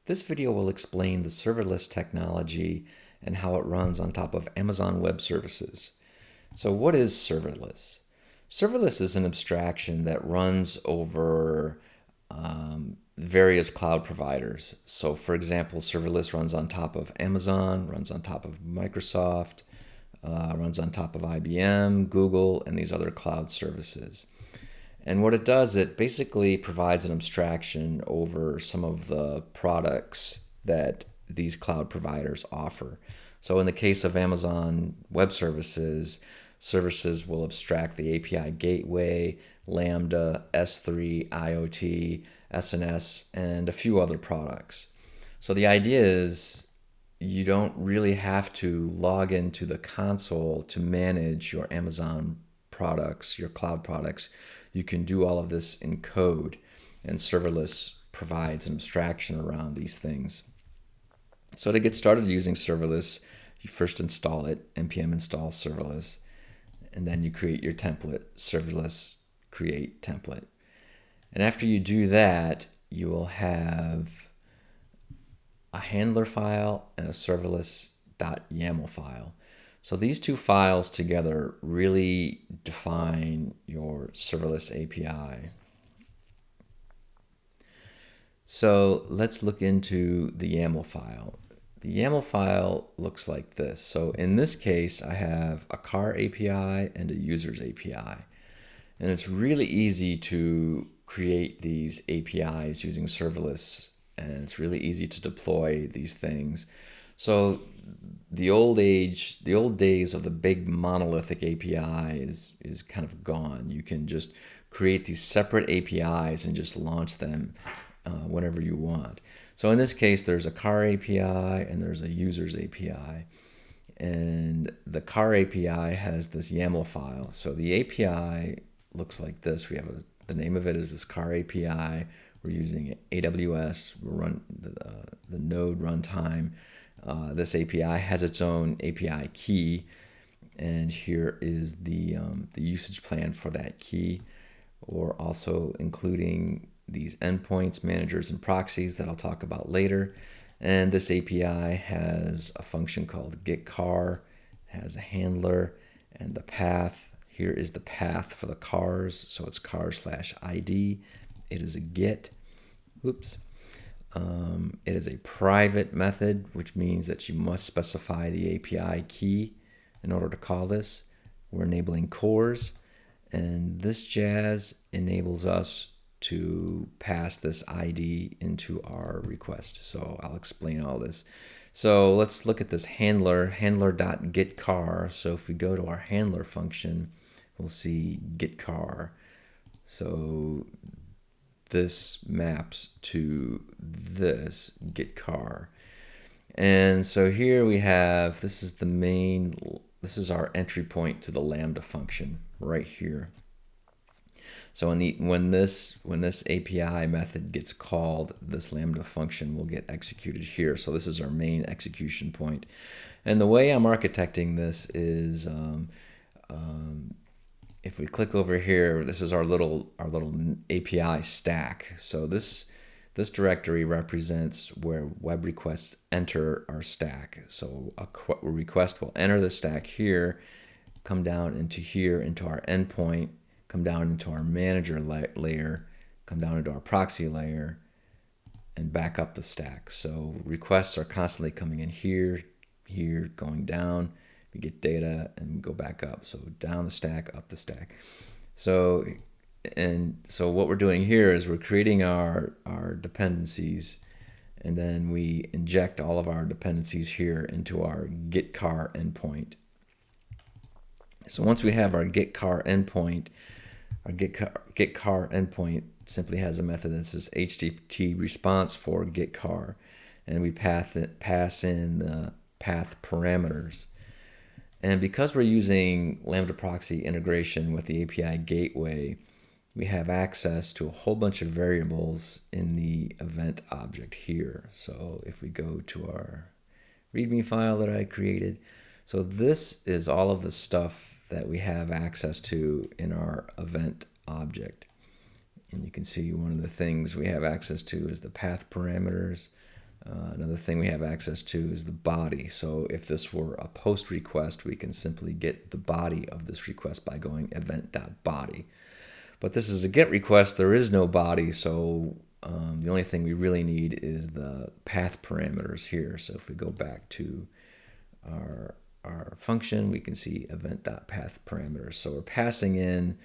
This video will explain the serverless technology and how it runs on top of Amazon Web Services. So what is serverless? Serverless is an abstraction that runs over various cloud providers. So for example, serverless runs on top of Amazon, runs on top of Microsoft, runs on top of IBM, Google, and these other cloud services. And what it does, it basically provides an abstraction over some of the products that these cloud providers offer. So in the case of Amazon Web Services, services will abstract the API gateway, Lambda, S3, IoT, SNS, and a few other products. So the idea is you don't really have to log into the console to manage your Amazon products, your cloud products. You can do all of this in code, and serverless provides an abstraction around these things. So to get started using serverless, you first install it, npm install serverless, and then you create your template, serverless create template. And after you do that, you will have a handler file and a serverless.yaml file. So these two files together really define your serverless API. So let's look into the YAML file. The YAML file looks like this. So in this case, I have a car API and a users API. And it's really easy to create these APIs using serverless, and it's really easy to deploy these things. So the old days of the big monolithic API is kind of gone. You can just create these separate APIs and just launch them whenever you want. So in this case, there's a car API and there's a users API. And the car API has this YAML file. So the API looks like this. We have the name of it is this car API. We're using AWS. We run the node runtime. This API has its own API key, and here is the usage plan for that key. We're also including these endpoints, managers, and proxies that I'll talk about later. And this API has a function called getCar, has a handler, and the path. Here is the path for the cars, so it's car/ID. It is a get. Oops. It is a private method, which means that you must specify the API key in order to call this. We're enabling cores, and this jazz enables us to pass this ID into our request. So I'll explain all this. So let's look at this handler.getCar. So if we go to our handler function, we'll see getCar. So this maps to this getCar. And so here we have, this is our entry point to the Lambda function right here. So when this API method gets called, this Lambda function will get executed here. So this is our main execution point. And the way I'm architecting this is, if we click over here, this is our little API stack. So this directory represents where web requests enter our stack. So a request will enter the stack here, come down into here, into our endpoint, come down into our manager layer, come down into our proxy layer, and back up the stack. So requests are constantly coming in here, going down. We get data and go back up. So down the stack, up the stack. So what we're doing here is we're creating our dependencies, and then we inject all of our dependencies here into our getCar endpoint. So once we have our getCar endpoint, our getCar endpoint simply has a method that says HTTP response for getCar, and we pass in the path parameters. And because we're using Lambda proxy integration with the API gateway, we have access to a whole bunch of variables in the event object here. So if we go to our README file that I created, so this is all of the stuff that we have access to in our event object. And you can see one of the things we have access to is the path parameters, Another thing we have access to is the body. So if this were a post request, we can simply get the body of this request by going event.body. But this is a GET request. There is no body, so the only thing we really need is the path parameters here. So if we go back to our function, we can see event.path parameters. So we're passing in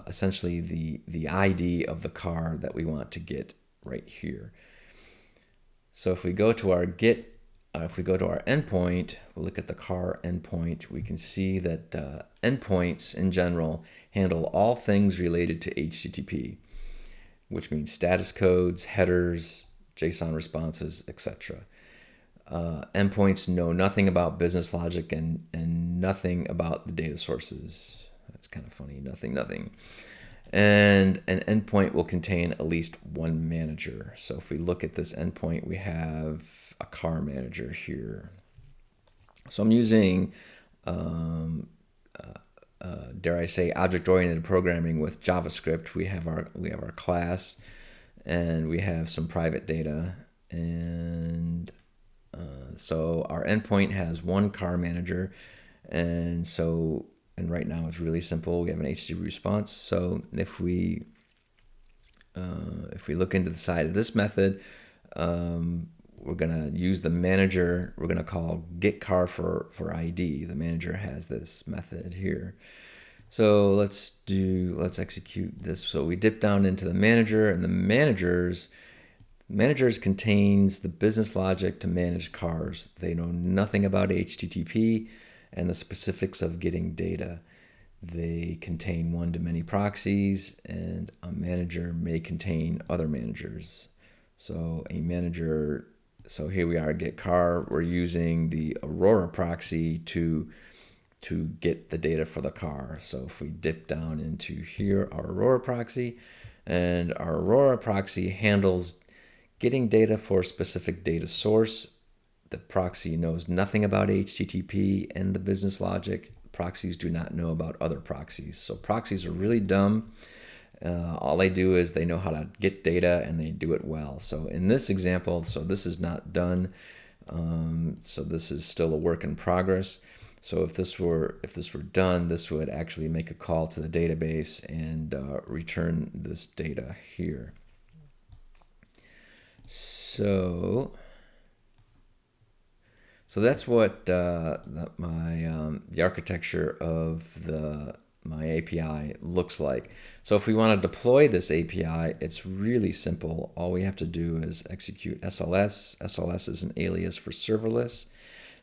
essentially the ID of the car that we want to get right here. So if we go to our if we go to our endpoint, we'll look at the car endpoint, we can see that endpoints in general handle all things related to HTTP, which means status codes, headers, JSON responses, etc. Endpoints know nothing about business logic and nothing about the data sources. That's kind of funny, nothing. And an endpoint will contain at least one manager. So if we look at this endpoint, we have a car manager here. So I'm using, dare I say, object-oriented programming with JavaScript. We have our class, and we have some private data, and so our endpoint has one car manager, and right now it's really simple. We have an HTTP response. So if we look into the side of this method, we're gonna use the manager. We're gonna call getCar for ID. The manager has this method here. So let's execute this. So we dip down into the manager, and the managers contains the business logic to manage cars. They know nothing about HTTP and the specifics of getting data. They contain one-to-many proxies, and a manager may contain other managers. So so here we are, getCar. We're using the Aurora proxy to get the data for the car. So if we dip down into here, our Aurora proxy, and our Aurora proxy handles getting data for a specific data source. The proxy knows nothing about HTTP and the business logic. Proxies do not know about other proxies. So proxies are really dumb. All they do is they know how to get data, and they do it well. So in this example, so this is not done. So this is still a work in progress. So if this were done, this would actually make a call to the database and return this data here. So that's what the architecture of my API looks like. So if we want to deploy this API, it's really simple. All we have to do is execute SLS. SLS is an alias for serverless.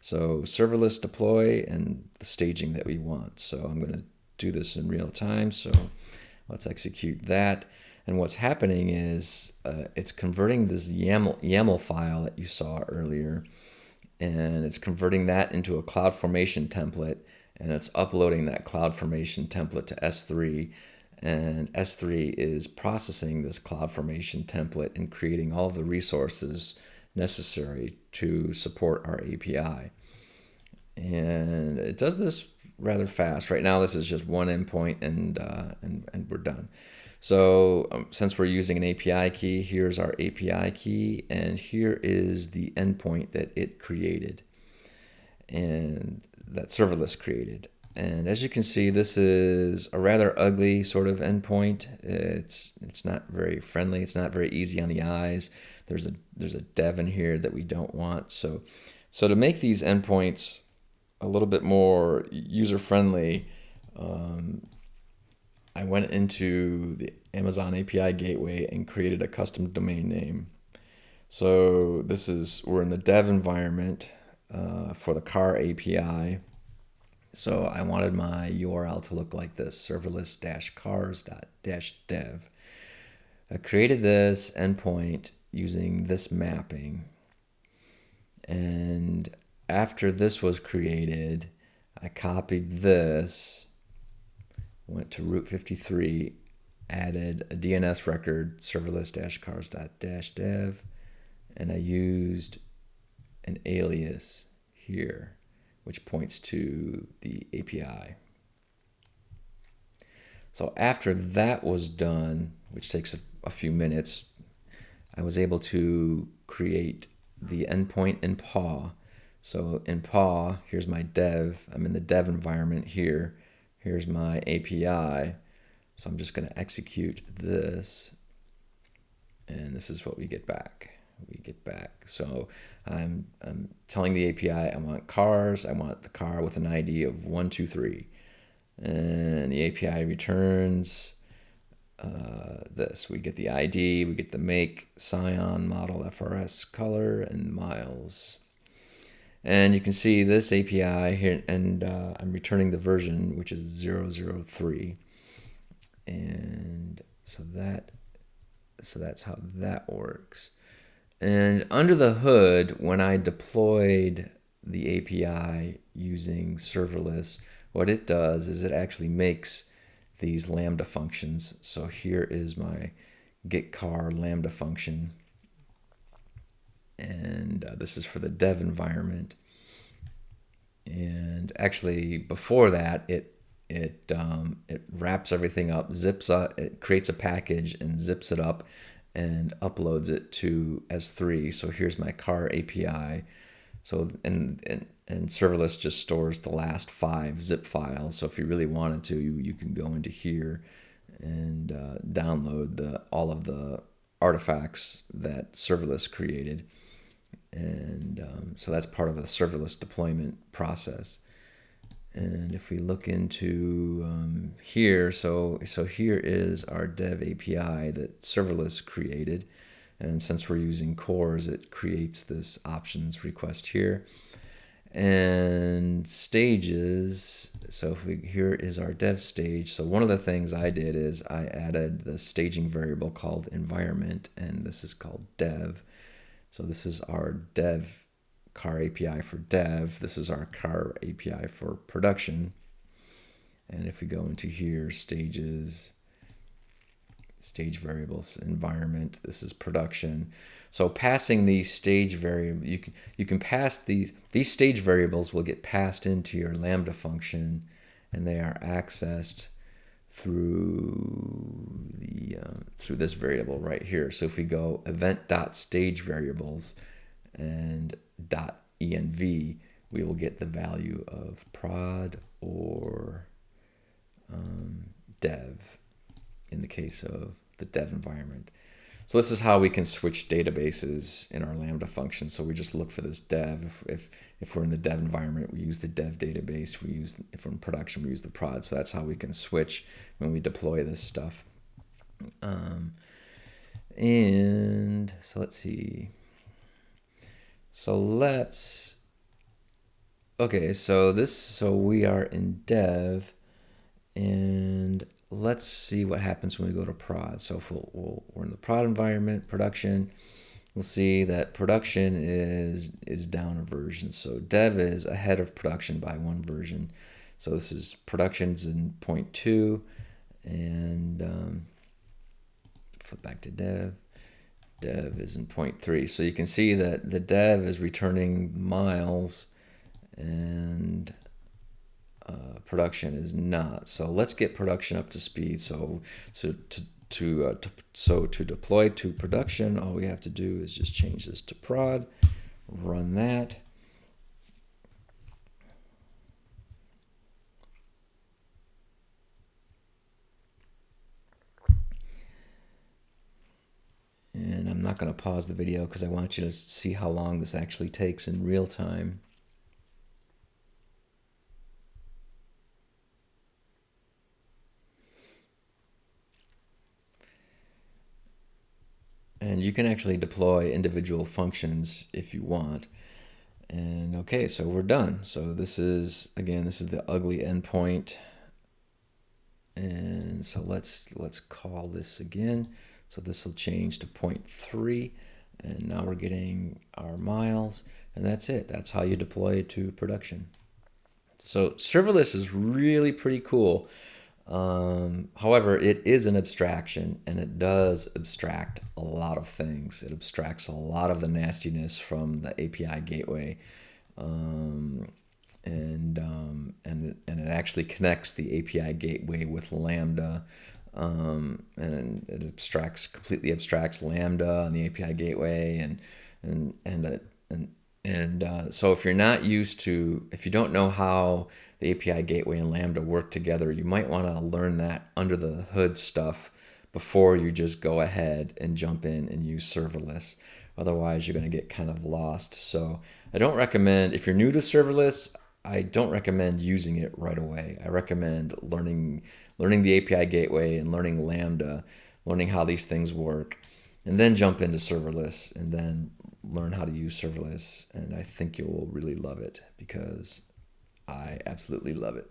So serverless deploy and the staging that we want. So I'm going to do this in real time. So let's execute that. And what's happening is it's converting this YAML file that you saw earlier, and it's converting that into a CloudFormation template, and it's uploading that CloudFormation template to S3, and S3 is processing this CloudFormation template and creating all of the resources necessary to support our API. And it does this rather fast. Right now, this is just one endpoint, and we're done. So since we're using an API key, here's our API key, and here is the endpoint that it created, and that serverless created. And as you can see, this is a rather ugly sort of endpoint. It's not very friendly. It's not very easy on the eyes. There's a dev in here that we don't want. So to make these endpoints a little bit more user-friendly, I went into the Amazon API gateway and created a custom domain name. So we're in the dev environment for the car API. So I wanted my URL to look like this, serverless-cars.-dev. I created this endpoint using this mapping. And after this was created, I copied this, went to Route 53, added a DNS record, serverless-cars.-dev, and I used an alias here, which points to the API. So after that was done, which takes a few minutes, I was able to create the endpoint in paw. So in paw, here's my dev. I'm in the dev environment here. Here's my API. So I'm just going to execute this, and this is what we get back. So I'm telling the API I want cars. I want the car with an ID of 123, and the API returns this. We get the ID, we get the make, Scion, model, FRS, color, and miles. And you can see this API here, and I'm returning the version, which is 003. And so that's how that works. And under the hood, when I deployed the API using serverless, what it does is it actually makes these Lambda functions. So here is my getCar Lambda function, and this is for the dev environment. And actually, before that, it wraps everything up, zips up, it creates a package and zips it up and uploads it to S3. So here's my car API. So and serverless just stores the last 5 zip files. So if you really wanted to, you can go into here and download all of the artifacts that serverless created. And so that's part of the serverless deployment process. And if we look into here, so here is our dev API that serverless created. And since we're using cores, it creates this options request here. And stages, so here is our dev stage. So one of the things I did is I added the staging variable called environment, and this is called dev. So this is our dev car API for dev. This is our car API for production. And if we go into here, stages, stage variables, environment, this is production. So passing these stage variables, you can pass these stage variables will get passed into your Lambda function, and they are accessed through this variable right here. So if we go event.stageVariables and .env, we will get the value of prod or dev in the case of the dev environment. So this is how we can switch databases in our Lambda function. So we just look for this dev. If we're in the dev environment, we use the dev database. If we're in production, we use the prod. So that's how we can switch when we deploy this stuff. And so let's see. So we are in dev, and let's see what happens when we go to prod. So if we're in the prod environment, production, we'll see that production is down a version. So dev is ahead of production by 1 version. So this is production's in 0.2, and flip back to dev. Dev is in 0.3. So you can see that the dev is returning miles, and production is not. So let's get production up to speed. So to deploy to production, all we have to do is just change this to prod, run that. And I'm not going to pause the video because I want you to see how long this actually takes in real time. And you can actually deploy individual functions if you want. And okay, so we're done. So this is the ugly endpoint. And so let's call this again. So this will change to 0.3, and now we're getting our miles, and that's it. That's how you deploy it to production. So serverless is really pretty cool. However, it is an abstraction, and it does abstract a lot of things. It abstracts a lot of the nastiness from the API gateway, and it actually connects the API gateway with Lambda, and it completely abstracts Lambda on the API gateway, and And so if you're not used to, if you don't know how the API gateway and Lambda work together, you might want to learn that under the hood stuff before you just go ahead and jump in and use serverless. Otherwise, you're going to get kind of lost. So I don't recommend, if you're new to serverless, I don't recommend using it right away. I recommend learning the API gateway and learning Lambda, learning how these things work, and then jump into serverless and then learn how to use serverless. And I think you'll really love it because I absolutely love it.